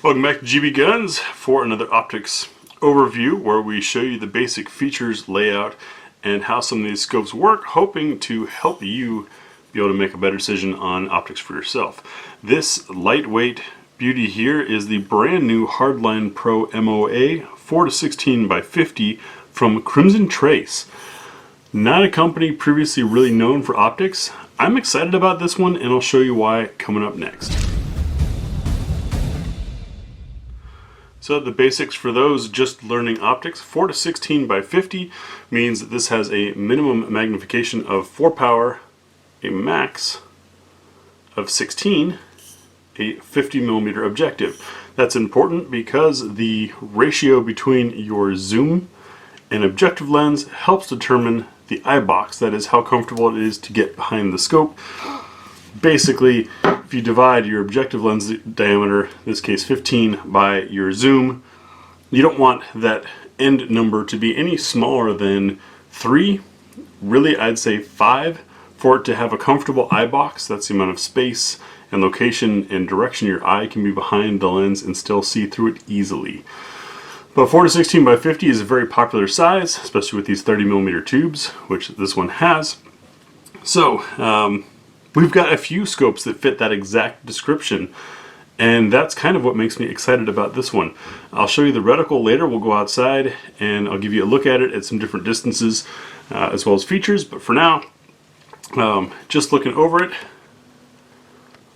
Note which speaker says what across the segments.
Speaker 1: Welcome back to GBGuns for another optics overview where we show you the basic features, layout, and how some of these scopes work, hoping to help you be able to make a better decision on optics for yourself. This lightweight beauty here is the brand new HardLine Pro MOA 4-16x50 from Crimson Trace. Not a company previously really known for optics. I'm excited about this one and I'll show you why coming up next. So the basics for those just learning optics, 4-16x50 means that this has a minimum magnification of 4 power, a max of 16, a 50mm objective. That's important because the ratio between your zoom and objective lens helps determine the eye box, that is how comfortable it is to get behind the scope. Basically, if you divide your objective lens diameter, in this case 15, by your zoom, you don't want that end number to be any smaller than 3. Really, I'd say 5 for it to have a comfortable eye box. That's the amount of space and location and direction your eye can be behind the lens and still see through it easily. But 4-16x50 is a very popular size, especially with these 30mm tubes, which this one has. So, we've got a few scopes that fit that exact description, and that's kind of what makes me excited about this one. I'll show you the reticle later. We'll go outside and I'll give you a look at it at some different distances as well as features, but for now, just looking over it,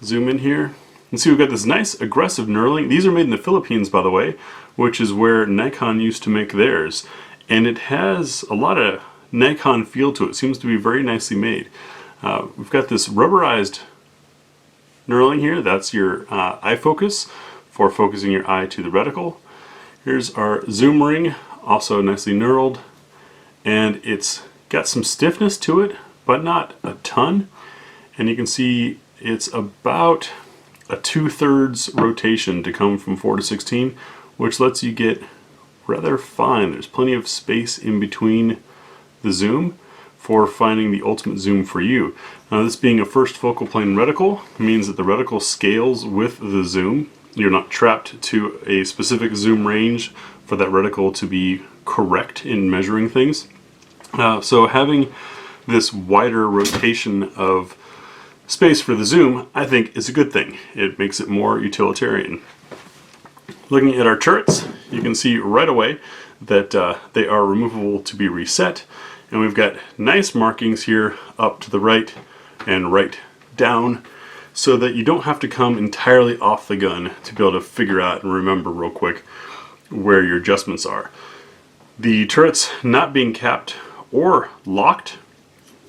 Speaker 1: zoom in here and see we've got this nice aggressive knurling. These are made in the Philippines, by the way, which is where Nikon used to make theirs, and it has a lot of Nikon feel to it. It seems to be very nicely made. We've got this rubberized knurling here. That's your eye focus for focusing your eye to the reticle. Here's our zoom ring, also nicely knurled, and it's got some stiffness to it, but not a ton. And you can see it's about a 2/3 rotation to come from 4-16, which lets you get rather fine. There's plenty of space in between the zoom for finding the ultimate zoom for you. Now, this being a first focal plane reticle means that the reticle scales with the zoom. You're not trapped to a specific zoom range for that reticle to be correct in measuring things. So having this wider rotation of space for the zoom, I think, is a good thing. It makes it more utilitarian. Looking at our turrets, you can see right away that they are removable to be reset. And we've got nice markings here up to the right and right down so that you don't have to come entirely off the gun to be able to figure out and remember real quick where your adjustments are. The turrets not being capped or locked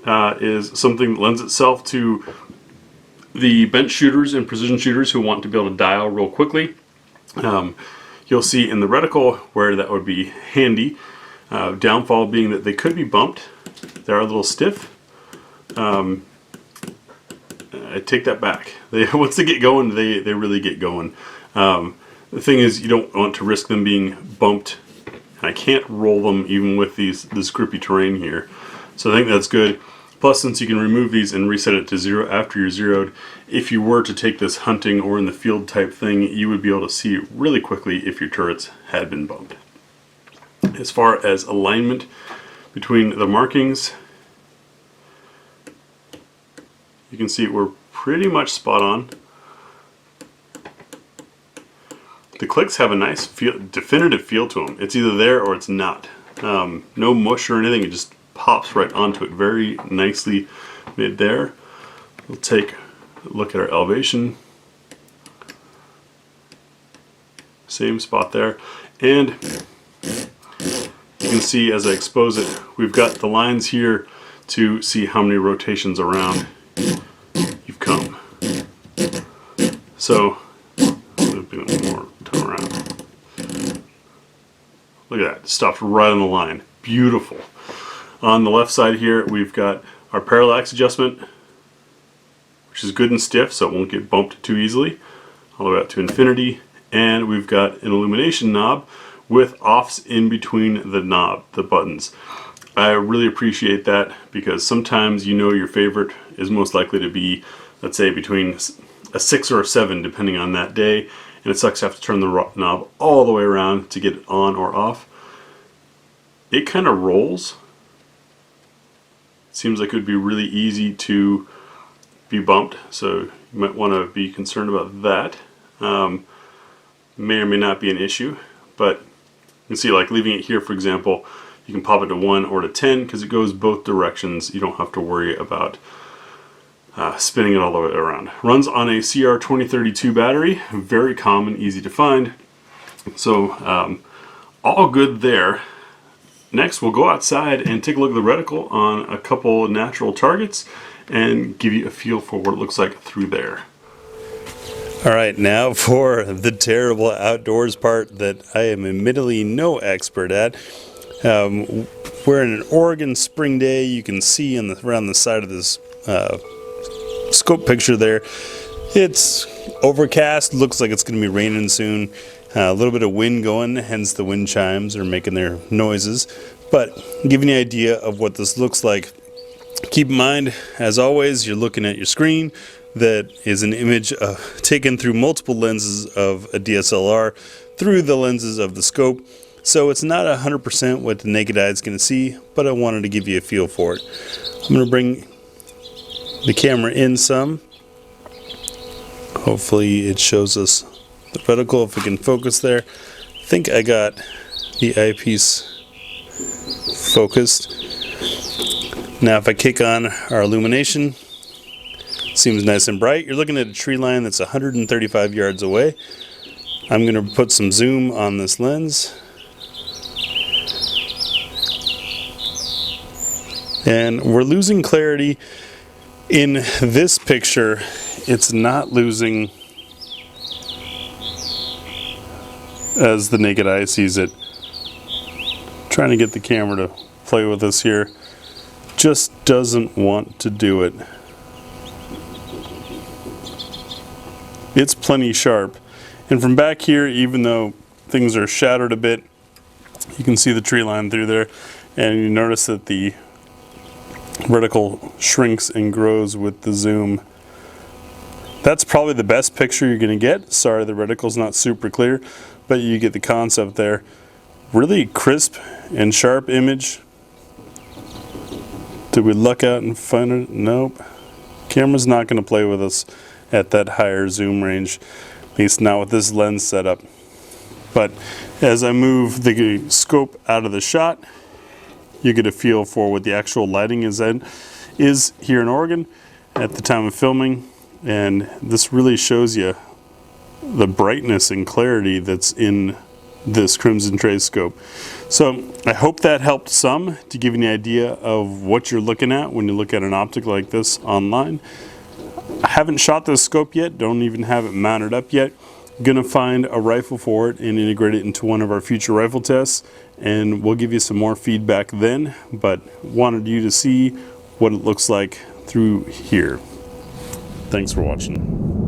Speaker 1: is something that lends itself to the bench shooters and precision shooters who want to be able to dial real quickly. You'll see in the reticle where that would be handy. Downfall being that they could be bumped. They are a little stiff. I take that back. Once they get going, they really get going. The thing is, you don't want to risk them being bumped. I can't roll them even with this grippy terrain here. So I think that's good. Plus, since you can remove these and reset it to 0 after you're zeroed, if you were to take this hunting or in the field type thing, you would be able to see really quickly if your turrets had been bumped. As far as alignment between the markings, you can see we're pretty much spot on. The clicks have a nice definitive feel to them. It's either there or it's not. No mush or anything, it just pops right onto it very nicely made there. We'll take a look at our elevation. Same spot there. And you can see as I expose it, we've got the lines here to see how many rotations around you've come. So, a little bit more turn around. Look at that, stopped right on the line. Beautiful. On the left side here, we've got our parallax adjustment, which is good and stiff, so it won't get bumped too easily, all the way up to infinity. And we've got an illumination knob with offs in between the buttons. I really appreciate that because sometimes you know your favorite is most likely to be, let's say, between a 6 or a 7 depending on that day, and it sucks to have to turn the knob all the way around to get it on or off. It kind of rolls. It seems like it would be really easy to be bumped, so you might want to be concerned about that. May or may not be an issue, but you can see, like leaving it here, for example, you can pop it to 1 or to 10 because it goes both directions. You don't have to worry about spinning it all the way around. Runs on a CR2032 battery, very common, easy to find. So all good there. Next, we'll go outside and take a look at the reticle on a couple natural targets and give you a feel for what it looks like through there.
Speaker 2: All right, now for the terrible outdoors part that I am admittedly no expert at. We're in an Oregon spring day. You can see around the side of this scope picture there, it's overcast, looks like it's going to be raining soon. A little bit of wind going, hence the wind chimes are making their noises. But giving you an idea of what this looks like, keep in mind, as always, you're looking at your screen that is an image taken through multiple lenses of a DSLR through the lenses of the scope. So it's not 100% what the naked eye is going to see, but I wanted to give you a feel for it. I'm going to bring the camera in some. Hopefully it shows us the reticle, if we can focus there. I think I got the eyepiece focused. Now if I kick on our illumination, seems nice and bright. You're looking at a tree line that's 135 yards away. I'm going to put some zoom on this lens. And we're losing clarity. In this picture, it's not losing as the naked eye sees it. Trying to get the camera to play with us here. Just doesn't want to do it. It's plenty sharp. And from back here, even though things are shadowed a bit, you can see the tree line through there, and you notice that the reticle shrinks and grows with the zoom. That's probably the best picture you're going to get. Sorry, the reticle's not super clear, but you get the concept there. Really crisp and sharp image. Did we luck out and find it? Nope. Camera's not going to play with us at that higher zoom range, at least not with this lens setup. But as I move the scope out of the shot, you get a feel for what the actual lighting is here in Oregon at the time of filming, and this really shows you the brightness and clarity that's in this Crimson Trace scope. So I hope that helped some to give you an idea of what you're looking at when you look at an optic like this online. I haven't shot this scope yet, don't even have it mounted up yet. Gonna find a rifle for it and integrate it into one of our future rifle tests, and we'll give you some more feedback then, but wanted you to see what it looks like through here. Thanks for watching.